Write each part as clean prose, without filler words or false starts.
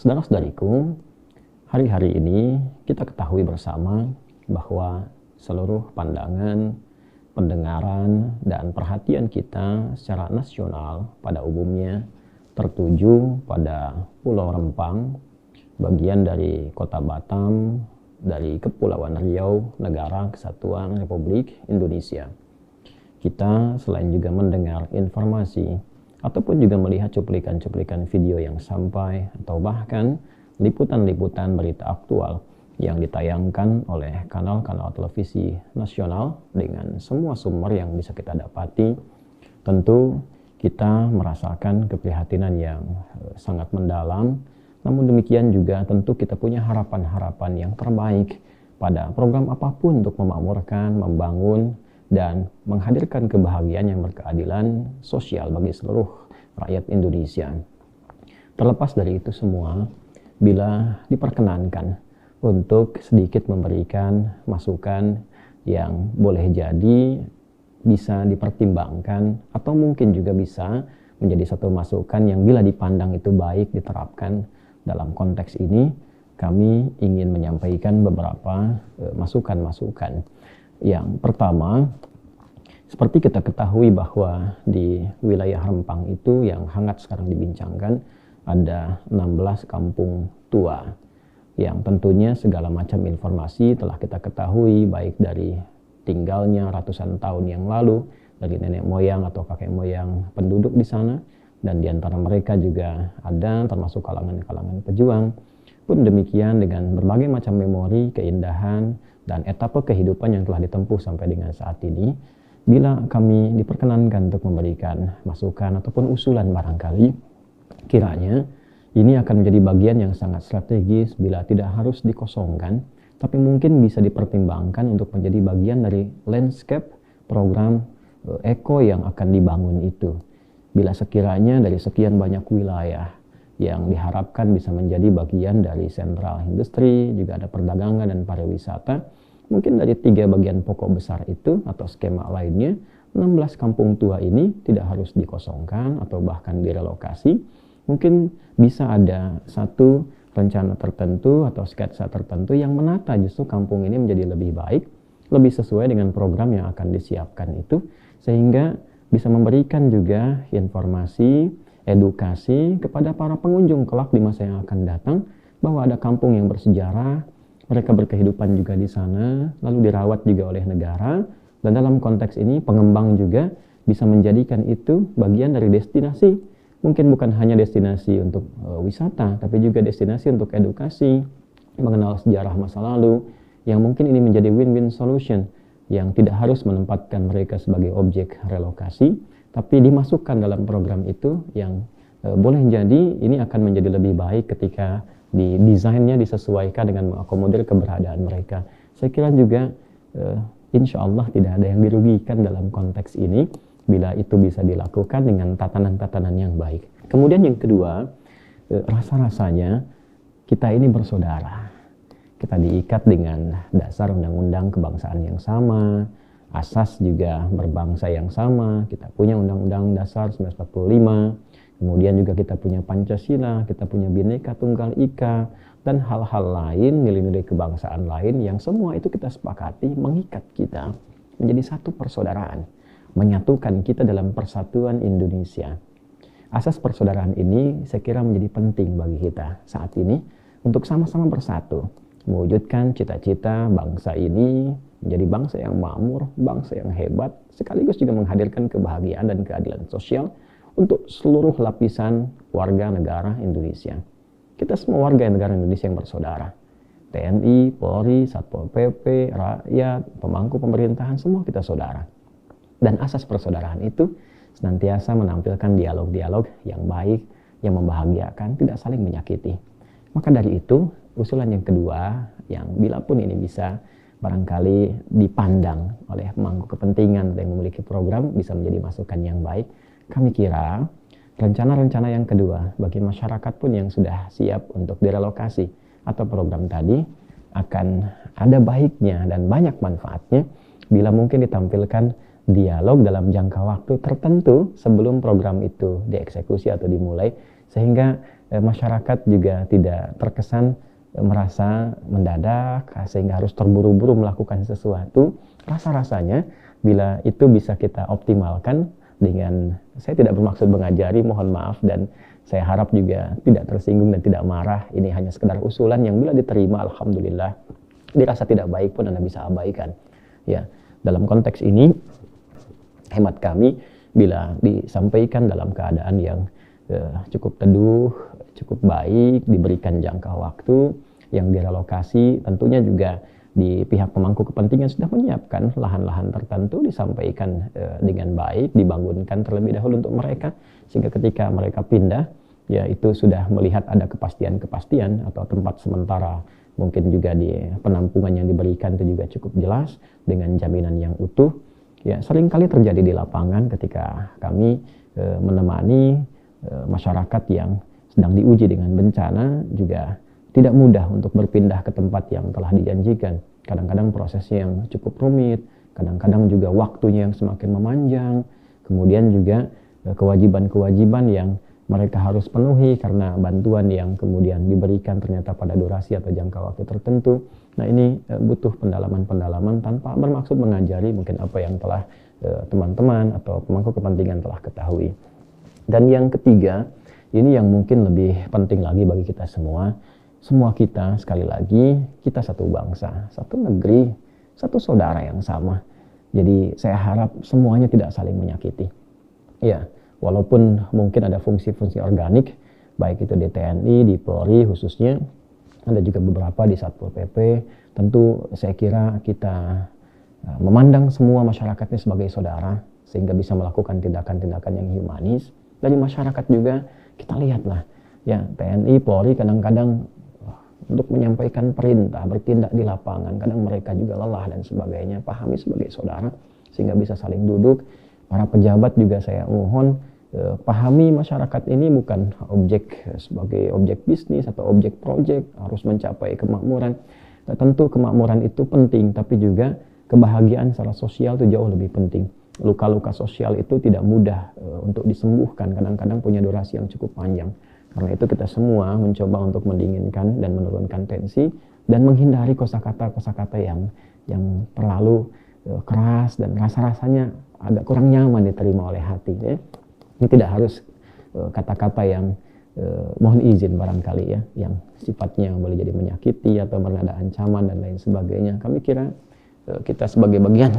Saudara-saudariku, hari-hari ini kita ketahui bersama bahwa seluruh pandangan, pendengaran, dan perhatian kita secara nasional pada umumnya tertuju pada Pulau Rempang, bagian dari Kota Batam, dari Kepulauan Riau, Negara Kesatuan Republik Indonesia. Kita selain juga mendengar informasi ataupun juga melihat cuplikan-cuplikan video yang sampai atau bahkan liputan-liputan berita aktual yang ditayangkan oleh kanal-kanal televisi nasional dengan semua sumber yang bisa kita dapati, tentu kita merasakan keprihatinan yang sangat mendalam. Namun demikian juga tentu kita punya harapan-harapan yang terbaik pada program apapun untuk memakmurkan, membangun, dan menghadirkan kebahagiaan yang berkeadilan sosial bagi seluruh rakyat Indonesia. Terlepas dari itu semua, bila diperkenankan untuk sedikit memberikan masukan yang boleh jadi bisa dipertimbangkan atau mungkin juga bisa menjadi satu masukan yang bila dipandang itu baik diterapkan dalam konteks ini, kami ingin menyampaikan beberapa masukan-masukan. Yang pertama, seperti kita ketahui bahwa di wilayah Rempang itu yang hangat sekarang dibincangkan ada 16 kampung tua yang tentunya segala macam informasi telah kita ketahui baik dari tinggalnya ratusan tahun yang lalu dari nenek moyang atau kakek moyang penduduk di sana, dan di antara mereka juga ada termasuk kalangan-kalangan pejuang. Pun demikian dengan berbagai macam memori, keindahan, dan etapa kehidupan yang telah ditempuh sampai dengan saat ini, bila kami diperkenankan untuk memberikan masukan ataupun usulan barangkali, kiranya ini akan menjadi bagian yang sangat strategis bila tidak harus dikosongkan, tapi mungkin bisa dipertimbangkan untuk menjadi bagian dari landscape program eko yang akan dibangun itu. Bila sekiranya dari sekian banyak wilayah yang diharapkan bisa menjadi bagian dari sentral industri, juga ada perdagangan dan pariwisata, mungkin dari 3 bagian pokok besar itu atau skema lainnya, 16 kampung tua ini tidak harus dikosongkan atau bahkan direlokasi. Mungkin bisa ada satu rencana tertentu atau sketsa tertentu yang menata justru kampung ini menjadi lebih baik, lebih sesuai dengan program yang akan disiapkan itu, sehingga bisa memberikan juga informasi, edukasi kepada para pengunjung kelak di masa yang akan datang bahwa ada kampung yang bersejarah, mereka berkehidupan juga di sana, lalu dirawat juga oleh negara, dan dalam konteks ini pengembang juga bisa menjadikan itu bagian dari destinasi. Mungkin bukan hanya destinasi untuk wisata, tapi juga destinasi untuk edukasi, mengenal sejarah masa lalu, yang mungkin ini menjadi win-win solution, yang tidak harus menempatkan mereka sebagai objek relokasi, tapi dimasukkan dalam program itu yang boleh jadi ini akan menjadi lebih baik ketika desainnya disesuaikan dengan mengakomodir keberadaan mereka. Saya kira juga insya Allah tidak ada yang dirugikan dalam konteks ini bila itu bisa dilakukan dengan tatanan-tatanan yang baik. Kemudian yang kedua, rasa-rasanya kita ini bersaudara. Kita diikat dengan dasar undang-undang kebangsaan yang sama, asas juga berbangsa yang sama, kita punya undang-undang dasar 1945, kemudian juga kita punya Pancasila, kita punya Bhinneka Tunggal Ika, dan hal-hal lain, nilai-nilai kebangsaan lain yang semua itu kita sepakati mengikat kita menjadi satu persaudaraan, menyatukan kita dalam persatuan Indonesia. Asas persaudaraan ini saya kira menjadi penting bagi kita saat ini untuk sama-sama bersatu, mewujudkan cita-cita bangsa ini menjadi bangsa yang makmur, bangsa yang hebat, sekaligus juga menghadirkan kebahagiaan dan keadilan sosial untuk seluruh lapisan warga negara Indonesia. Kita semua warga negara Indonesia yang bersaudara. TNI, Polri, Satpol PP, rakyat, pemangku pemerintahan, semua kita saudara. Dan asas persaudaraan itu senantiasa menampilkan dialog-dialog yang baik, yang membahagiakan, tidak saling menyakiti. Maka dari itu, usulan yang kedua, yang bila pun ini bisa barangkali dipandang oleh pemangku kepentingan yang memiliki program, bisa menjadi masukan yang baik, kami kira rencana-rencana yang kedua bagi masyarakat pun yang sudah siap untuk direlokasi atau program tadi akan ada baiknya dan banyak manfaatnya bila mungkin ditampilkan dialog dalam jangka waktu tertentu sebelum program itu dieksekusi atau dimulai, sehingga masyarakat juga tidak terkesan merasa mendadak sehingga harus terburu-buru melakukan sesuatu. Rasa-rasanya bila itu bisa kita optimalkan dengan, saya tidak bermaksud mengajari, mohon maaf, dan saya harap juga tidak tersinggung dan tidak marah. Ini hanya sekedar usulan yang bila diterima, alhamdulillah. Dirasa tidak baik pun Anda bisa abaikan. Ya, dalam konteks ini, hemat kami bila disampaikan dalam keadaan yang cukup teduh, cukup baik, diberikan jangka waktu yang direlokasi, tentunya juga di pihak pemangku kepentingan sudah menyiapkan lahan-lahan tertentu, disampaikan dengan baik, dibangunkan terlebih dahulu untuk mereka, sehingga ketika mereka pindah, ya itu sudah melihat ada kepastian-kepastian atau tempat sementara, mungkin juga di penampungan yang diberikan itu juga cukup jelas dengan jaminan yang utuh. Ya, seringkali terjadi di lapangan ketika kami menemani masyarakat yang sedang diuji dengan bencana, juga tidak mudah untuk berpindah ke tempat yang telah dijanjikan. Kadang-kadang prosesnya yang cukup rumit, kadang-kadang juga waktunya yang semakin memanjang, kemudian juga kewajiban-kewajiban yang mereka harus penuhi karena bantuan yang kemudian diberikan ternyata pada durasi atau jangka waktu tertentu. Nah, ini butuh pendalaman-pendalaman tanpa bermaksud mengajari mungkin apa yang telah teman-teman atau pemangku kepentingan telah ketahui. Dan yang ketiga, ini yang mungkin lebih penting lagi bagi kita semua. Semua kita, sekali lagi, kita satu bangsa, satu negeri, satu saudara yang sama. Jadi saya harap semuanya tidak saling menyakiti. Ya, walaupun mungkin ada fungsi-fungsi organik, baik itu di TNI, di Polri khususnya, ada juga beberapa di Satpol PP. Tentu saya kira kita memandang semua masyarakatnya sebagai saudara, sehingga bisa melakukan tindakan-tindakan yang humanis. Dari masyarakat juga kita lihatlah, ya TNI, Polri kadang-kadang untuk menyampaikan perintah, bertindak di lapangan, kadang mereka juga lelah dan sebagainya. Pahami sebagai saudara sehingga bisa saling duduk. Para pejabat juga saya mohon pahami masyarakat ini bukan objek sebagai objek bisnis atau objek proyek harus mencapai kemakmuran. Tentu kemakmuran itu penting, tapi juga kebahagiaan secara sosial itu jauh lebih penting. Luka-luka sosial itu tidak mudah untuk disembuhkan, kadang-kadang punya durasi yang cukup panjang. Karena itu kita semua mencoba untuk mendinginkan dan menurunkan tensi dan menghindari kosakata-kosakata yang terlalu keras dan rasa-rasanya agak kurang nyaman diterima oleh hati. Ya. Ini tidak harus kata-kata yang mohon izin barangkali ya, yang sifatnya boleh jadi menyakiti atau bernada ancaman dan lain sebagainya. Kami kira kita sebagai bagian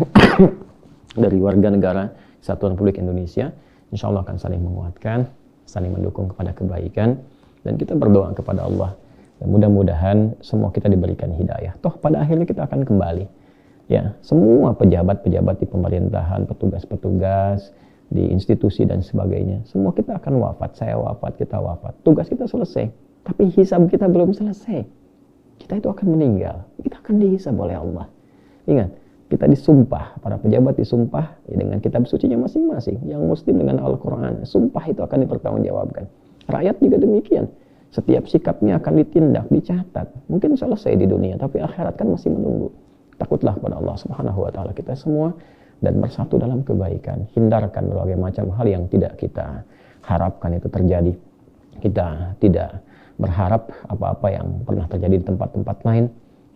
dari warga negara Kesatuan Republik Indonesia, insya Allah akan saling menguatkan, saling mendukung kepada kebaikan, dan kita berdoa kepada Allah. Dan mudah-mudahan semua kita diberikan hidayah. Toh pada akhirnya kita akan kembali. Ya, semua pejabat-pejabat di pemerintahan, petugas-petugas di institusi dan sebagainya, semua kita akan wafat. Saya wafat, kita wafat. Tugas kita selesai, tapi hisab kita belum selesai. Kita itu akan meninggal. Kita akan dihisab oleh Allah. Ingat, kita disumpah, para pejabat disumpah ya, dengan kitab sucinya masing-masing. Yang muslim dengan Al-Quran, sumpah itu akan dipertanggungjawabkan. Rakyat juga demikian. Setiap sikapnya akan ditindak, dicatat. Mungkin selesai di dunia, tapi akhirat kan masih menunggu. Takutlah pada Allah Subhanahu wa Ta'ala kita semua dan bersatu dalam kebaikan. Hindarkan berbagai macam hal yang tidak kita harapkan itu terjadi. Kita tidak berharap apa-apa yang pernah terjadi di tempat-tempat lain.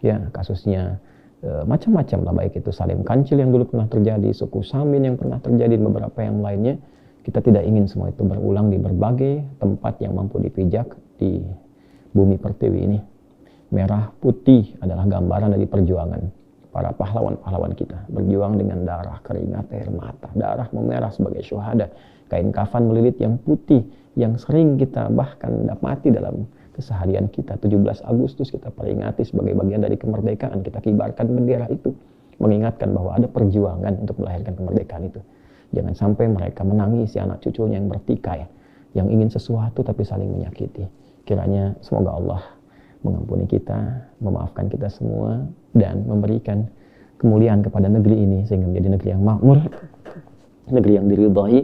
Ya, kasusnya macam-macam lah, baik itu Salim Kancil yang dulu pernah terjadi, suku Samin yang pernah terjadi, dan beberapa yang lainnya. Kita tidak ingin semua itu berulang di berbagai tempat yang mampu dipijak di bumi pertiwi ini. Merah putih adalah gambaran dari perjuangan para pahlawan-pahlawan kita, berjuang dengan darah, keringat, air mata, darah memerah sebagai syuhada, kain kafan melilit yang putih yang sering kita bahkan dapati dalam keseharian kita. 17 Agustus kita peringati sebagai bagian dari kemerdekaan, kita kibarkan bendera itu, mengingatkan bahwa ada perjuangan untuk melahirkan kemerdekaan itu. Jangan sampai mereka menangisi anak cucunya yang bertikai, yang ingin sesuatu tapi saling menyakiti. Kiranya semoga Allah mengampuni kita, memaafkan kita semua, dan memberikan kemuliaan kepada negeri ini sehingga menjadi negeri yang makmur, negeri yang diridhai,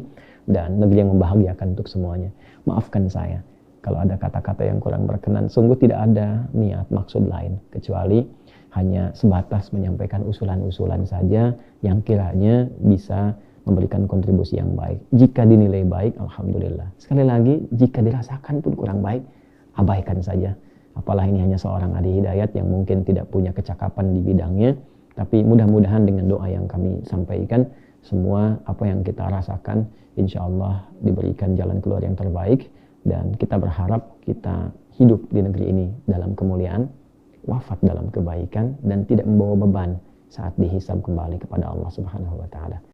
dan negeri yang membahagiakan untuk semuanya. Maafkan saya kalau ada kata-kata yang kurang berkenan. Sungguh tidak ada niat maksud lain kecuali hanya sebatas menyampaikan usulan-usulan saja yang kiranya bisa memberikan kontribusi yang baik. Jika dinilai baik, alhamdulillah. Sekali lagi, jika dirasakan pun kurang baik, abaikan saja. Apalah ini hanya seorang Adi Hidayat yang mungkin tidak punya kecakapan di bidangnya, tapi mudah-mudahan dengan doa yang kami sampaikan, semua apa yang kita rasakan insya Allah diberikan jalan keluar yang terbaik, dan kita berharap kita hidup di negeri ini dalam kemuliaan, wafat dalam kebaikan, dan tidak membawa beban saat dihisab kembali kepada Allah Subhanahu wa Ta'ala.